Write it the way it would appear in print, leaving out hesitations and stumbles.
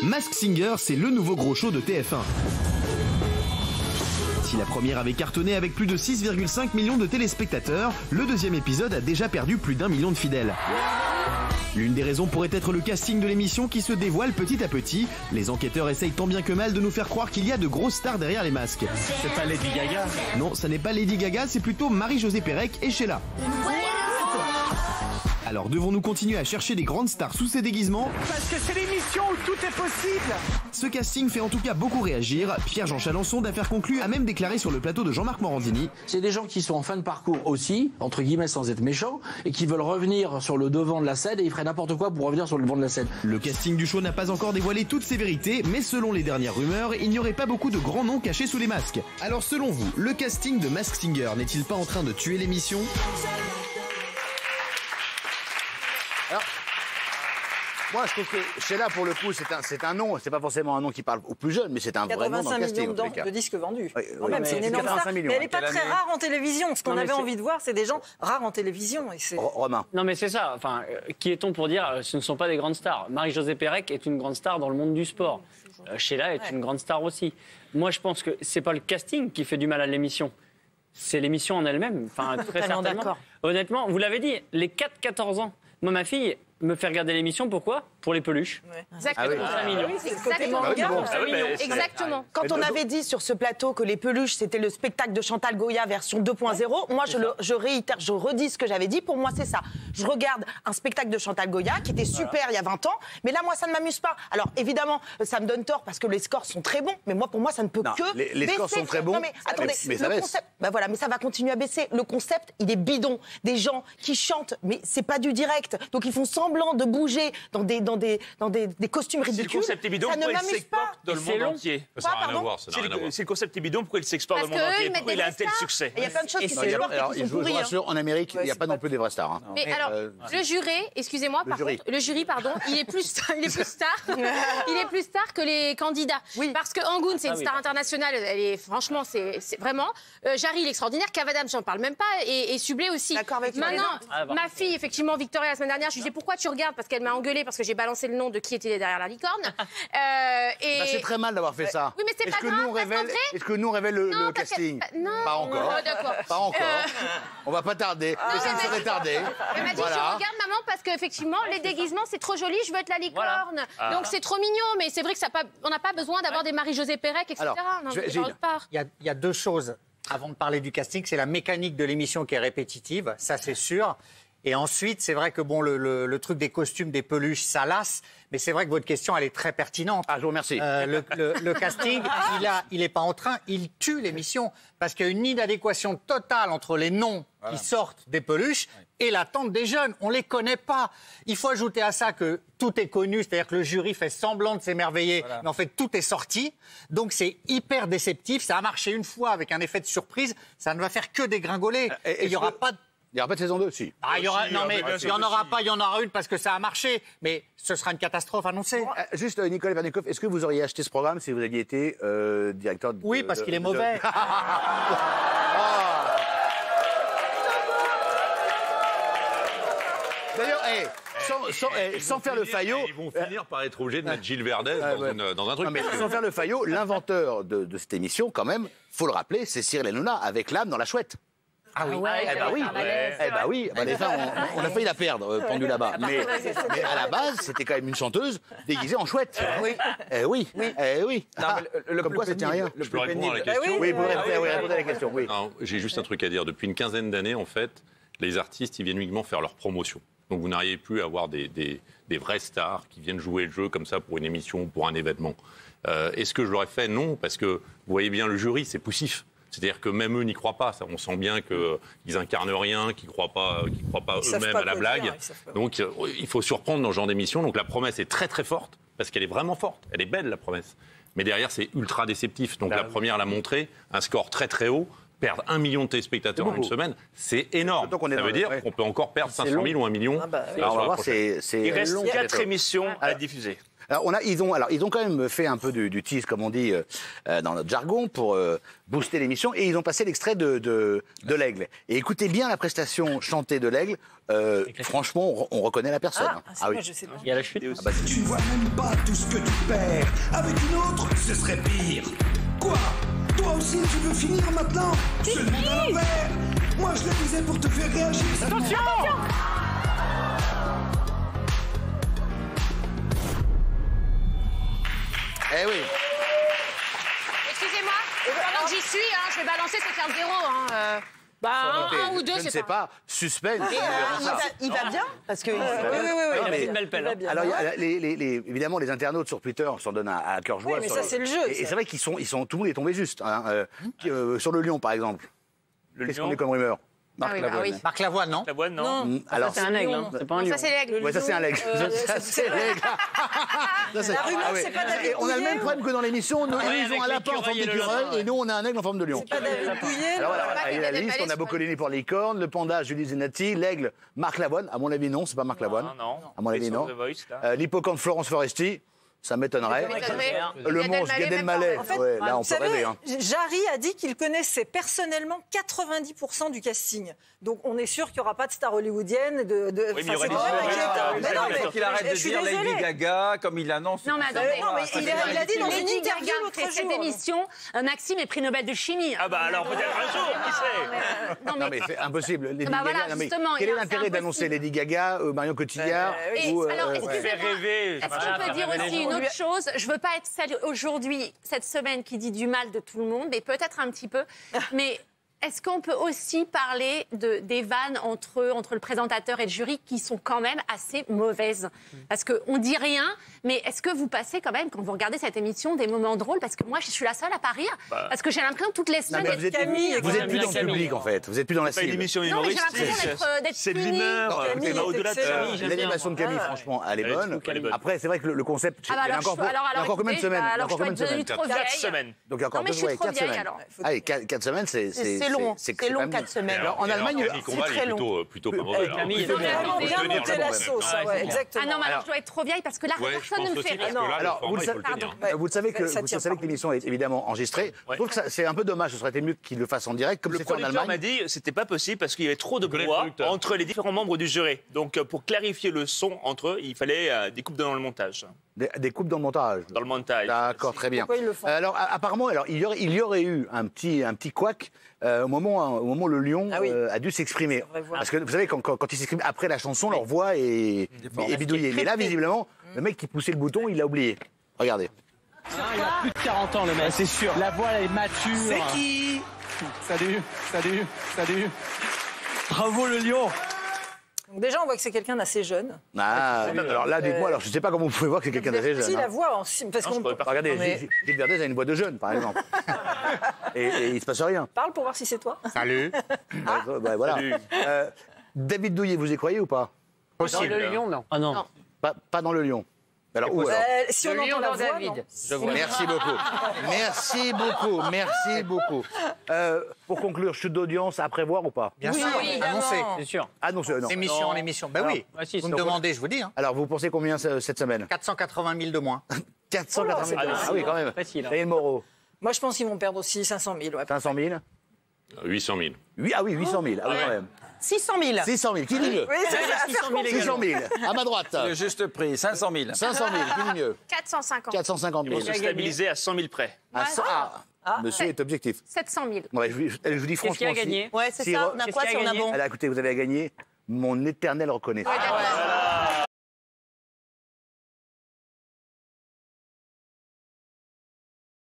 Masked Singer, c'est le nouveau gros show de TF1. Si la première avait cartonné avec plus de 6,5 millions de téléspectateurs, le deuxième épisode a déjà perdu plus d'1 million de fidèles. L'une des raisons pourrait être le casting de l'émission qui se dévoile petit à petit. Les enquêteurs essayent tant bien que mal de nous faire croire qu'il y a de grosses stars derrière les masques. C'est pas Lady Gaga? Non, ça n'est pas Lady Gaga, c'est plutôt Marie-Josée Pérec et Sheila. Alors devons-nous continuer à chercher des grandes stars sous ces déguisements? Parce que c'est l'émission où tout est possible. Ce casting fait en tout cas beaucoup réagir. Pierre-Jean Chalençon, d'affaires conclues, a même déclaré sur le plateau de Jean-Marc Morandini. C'est des gens qui sont en fin de parcours aussi, entre guillemets sans être méchants, et qui veulent revenir sur le devant de la scène et ils feraient n'importe quoi pour revenir sur le devant de la scène. Le casting du show n'a pas encore dévoilé toutes ses vérités, mais selon les dernières rumeurs, il n'y aurait pas beaucoup de grands noms cachés sous les masques. Alors selon vous, le casting de Masked Singer n'est-il pas en train de tuer l'émission? Alors, moi, je trouve que Sheila, pour le coup, c'est un nom. C'est pas forcément un nom qui parle aux plus jeunes, mais c'est un vrai nom dans le casting. 85 millions de disques vendus. Oui, Quand même, c'est une énorme star. Mais elle n'est pas très rare en télévision. Ce qu'on avait envie de voir, c'est des gens rares en télévision. Romain. Non, mais c'est ça. Enfin, qui est-on pour dire ce ne sont pas des grandes stars? Marie-Josée Pérec est une grande star dans le monde du sport. Sheila est une grande star aussi. Moi, je pense que c'est pas le casting qui fait du mal à l'émission. C'est l'émission en elle-même. Enfin, très certainement. Honnêtement, vous l'avez dit, les 4-14 ans. Moi, ma fille me fait regarder l'émission, pourquoi? Pour les peluches. Exactement. Ah oui. Exactement. Quand on avait dit sur ce plateau que les peluches, c'était le spectacle de Chantal Goya version 2.0, moi, je réitère, je redis ce que j'avais dit. Pour moi, c'est ça. Je regarde un spectacle de Chantal Goya qui était super il y a 20 ans, mais là, moi, ça ne m'amuse pas. Alors, évidemment, ça me donne tort parce que les scores sont très bons, mais moi, pour moi, ça ne peut que les baisser. scores sont très bons, Non, mais attendez, mais ça le baisse. concept, voilà, mais ça va continuer à baisser. Le concept, il est bidon. Des gens qui chantent, mais c'est pas du direct. Donc, ils font semblant de bouger dans des costumes ridicules. Si le concept est bidon, ça ne pourquoi il m'amuse s'exporte pas. dans le monde entier? Ça n'a rien à voir. Si le concept est bidon, pourquoi il s'exporte dans le monde entier? Pourquoi il a un tel succès? Il y a plein de choses qui s'exportent et qui Je sont vous pourries. rassure, en Amérique, il n'y a pas non plus des vraies stars. hein. Mais alors, le jury, excusez-moi, le jury, pardon, il est plus star que les candidats. Oui. Parce que Angoun, c'est une star internationale. Elle est, franchement, c'est vraiment. Jarry, l'extraordinaire. Kev Adams, j'en parle même pas. Et Sublet aussi. D'accord avec toi. Maintenant, ma fille, effectivement, Victoria, la semaine dernière, je lui disais pourquoi tu regardes? Parce qu'elle m'a engueulé parce que j'ai balancé le nom de qui était derrière la licorne. C'est très mal d'avoir fait ça. Oui, mais c'est pas grave. Est-ce que nous on révèle le parce que- casting? non. Pas encore. Oh, d'accord. Pas encore. On va pas tarder. Mais ça ne serait tardé. Elle m'a dit, je Voilà. regarde maman parce qu'effectivement, les déguisements, c'est trop joli, je veux être la licorne. Donc c'est trop mignon, mais c'est vrai que on n'a pas besoin d'avoir des Marie-Josée Pérec, etc. Alors, Non, j'ai- mais j'ai- j'en repars. Il y a deux choses avant de parler du casting. C'est la mécanique de l'émission qui est répétitive, ça c'est sûr. Et ensuite, c'est vrai que bon, le truc des costumes, des peluches, ça lasse. Mais c'est vrai que votre question, elle est très pertinente. Ah, je vous remercie. Le casting, il est pas en train, il tue l'émission. Parce qu'il y a une inadéquation totale entre les noms qui sortent des peluches et l'attente des jeunes. On les connaît pas. Il faut ajouter à ça que tout est connu, c'est-à-dire que le jury fait semblant de s'émerveiller, mais en fait, tout est sorti. Donc, c'est hyper déceptif. Ça a marché une fois avec un effet de surprise. Ça ne va faire que dégringoler. Et il y aura pas de... Il n'y aura pas de saison 2, si. Ah, il y aura, non, mais il n'y en aura pas, il y en aura une parce que ça a marché. Mais ce sera une catastrophe annoncée. Juste, Nicolas Vernikov, est-ce que vous auriez acheté ce programme si vous aviez été directeur de... Oui, parce qu'il est mauvais. D'ailleurs, sans faire le faillot... Ils vont finir par être obligés de mettre Gilles Verdez dans un truc. Non, mais sans faire le faillot, l'inventeur de cette émission, quand même, faut le rappeler, c'est Cyril Hanouna, avec l'âme dans la chouette. Ah oui. Les fins, on a failli la perdre, pendue là-bas. Mais à la base, c'était quand même une chanteuse déguisée en chouette. Oui. Comme quoi, c'était rien. Je peux répondre à la question? Oui, vous répondez à la question, oui. Non, j'ai juste un truc à dire. Depuis une quinzaine d'années, en fait, les artistes, ils viennent uniquement faire leur promotion. Donc vous n'arrivez plus à avoir des vraies stars qui viennent jouer le jeu comme ça pour une émission, pour un événement. Est-ce que je l'aurais fait? Non, parce que vous voyez bien le jury, c'est poussif. C'est-à-dire que même eux n'y croient pas. On sent bien qu'ils incarnent rien, qu'ils ne croient pas eux-mêmes à la blague. Donc il faut surprendre dans ce genre d'émission. Donc la promesse est très très forte, parce qu'elle est vraiment forte. Elle est belle, la promesse. Mais derrière, c'est ultra déceptif. Donc la première l'a montré, un score très très haut. Perdre 1 million de téléspectateurs en une semaine, c'est énorme. Ça veut dire qu'on peut encore perdre 500 000 ou 1 million. On va voir, c'est Il reste long. 4 émissions à diffuser. Alors, ils ont quand même fait un peu du tease, comme on dit dans notre jargon, pour booster l'émission. Et ils ont passé l'extrait de l'Aigle. Et écoutez bien la prestation chantée de l'Aigle. Franchement, on reconnaît la personne. Oui. Je sais pas. Il y a la chute. Tu ne vois même pas tout ce que tu perds. Avec une autre, ce serait pire. Quoi? Toi aussi, tu veux finir maintenant? Ce monde à l'envers. Moi, je le disais pour te faire réagir. Attention! Eh oui. Excusez-moi, pendant que j'y suis, je vais balancer ces 15-0. Un ou deux, je ne sais pas. Suspense. Il va bien parce que. Oui. Il a fait une belle pelle. Alors, évidemment, les internautes sur Twitter s'en donnent à cœur joie. Oui, mais ça, c'est le jeu. Et c'est vrai qu'ils sont, tout le monde est tombé juste. Sur le Lion, par exemple. Qu'est-ce qu'on est comme rumeur? Marc Lavoine, non? Lavoine, non. Alors, c'est un aigle, c'est pas un lion. Ça, c'est l'aigle. Oui, ça c'est un aigle. Ça c'est l'aigle. La rumeur, c'est pas David On a le même Bouillet, problème que dans l'émission. Nous, ils ont un lapin en forme d'écureuil et nous, on a un aigle en forme de lion. C'est pas David Bouillet. Alors voilà, il y a la liste. On a Boccolini pour licorne, le panda Julie Zenati, l'aigle Marc Lavoine. À mon avis, non, c'est pas Marc Lavoine. Non. À mon avis, non. L'hippocampe Florence Foresti. Ça m'étonnerait. Le monstre Gad Elmaleh, En fait, là on vous peut savez, rêver. Jarry a dit qu'il connaissait personnellement 90% du casting. Donc on est sûr qu'il n'y aura pas de star hollywoodienne. Oui, mais il y aura des stars. Il faut qu'il arrête de dire Lady Gaga comme il annonce. Non, mais attendez. Il a dit dans une Lady interview Gaga l'autre fait jour. cette émission. Maxime est prix Nobel de chimie. Ah bah alors peut-être un jour, qui sait? Non mais c'est impossible. Lady Bah voilà, Gaga, non, mais justement, quel est c'est l'intérêt impossible. d'annoncer Lady Gaga, Marion Cotillard ou Alors, Faire rêver. est-ce qu'on peut dire aussi une autre chose? Je veux pas être celle aujourd'hui, cette semaine, qui dit du mal de tout le monde, mais peut-être un petit peu. Mais est-ce qu'on peut aussi parler des vannes entre le présentateur et le jury qui sont quand même assez mauvaises? Parce qu'on dit rien, mais est-ce que vous passez quand même, quand vous regardez cette émission, des moments drôles? Parce que moi, je suis la seule à pas rire. Parce que j'ai l'impression toutes les semaines vous êtes plus dans le public en fait. Vous êtes plus dans la C'est pas une cible. émission Non, mais j'ai humoristique. l'impression d'être C'est de punie. l'humeur. Camille, Ça va au-delà de ça. L'animation de Camille, franchement, elle est bonne. Après, c'est vrai que le concept, il y a encore combien de semaines? Alors, je dois être devenue trop vieille. 4 semaines. Donc il y a encore Non, mais je suis trop 4 vieille, semaines. alors. Allez, 4 semaines, c'est long. C'est long, 4 semaines. Alors, en Allemagne, c'est très long. Plutôt pas mauvais. Camille, Il faut vraiment bien monter la sauce. Exactement. Ah non, mais alors je dois être trop vieille parce que là, personne ne me fait rire. Alors, vous savez que l'émission est évidemment enregistrée. Je trouve que c'est un peu dommage. Ce serait été mieux qu'il le fasse en direct, comme Le c'est fait en producteur Allemagne. m'a dit que c'était pas possible parce qu'il y avait trop de bois entre les différents membres du jury. Donc pour clarifier le son entre eux, il fallait des coupes dans le montage. Des coupes dans le montage. Dans le montage. D'accord, très bien. Pourquoi ils le font? Alors apparemment, il y aurait eu un petit couac au moment où le lion a dû s'exprimer. Parce que vous savez, quand ils s'expriment après la chanson, leur voix est bidouillée. Mais là, visiblement, le mec qui poussait le bouton, il l'a oublié. Regardez. Il a plus de 40 ans, le mec. C'est sûr. La voix, elle est mature. C'est qui? Salut. Bravo, le lion. Donc déjà, on voit que c'est quelqu'un d'assez jeune. Alors là, dites-moi, alors je sais pas comment vous pouvez voir que c'est quelqu'un d'assez jeune. Si, la voix, parce qu'on regardez, Gilles Verdez a une voix de jeune, par exemple. et il se passe rien. parle pour voir si c'est toi. Salut. Voilà. David Douillet, vous y croyez ou pas? Dans le lion, non. Ah non. Pas dans le lion. Alors, où alors? Si on entend la voix, non. Merci beaucoup. Pour conclure, chute d'audience à prévoir ou pas? Bien sûr, annoncé. C'est sûr. Annoncé, non. Émission. Ben oui. Vous me demandez, je vous dis. Alors, vous pensez combien cette semaine? 480 000 de moins. 480 000. Ah oui, quand même. Facile. Daniel Moreau. Moi, je pense qu'ils vont perdre aussi 500 000. 500 000. 800 000. Ah oui, 800 000. Ah oui, quand même. 600 000. 600 000. Qui dit mieux? Oui, c'est 600 000. À ma droite. Le juste prix, 500 000. 500 000. Qui dit mieux? 450. 450 Ils 000. vont se stabiliser à 100 000 près. Monsieur est objectif. 700 000. Ouais, je vous dis franchement. Qu'est-ce qu'il a gagné? Ouais, c'est ça. On a quoi si on a bon? Alors écoutez, vous avez à gagner mon éternel reconnaissance.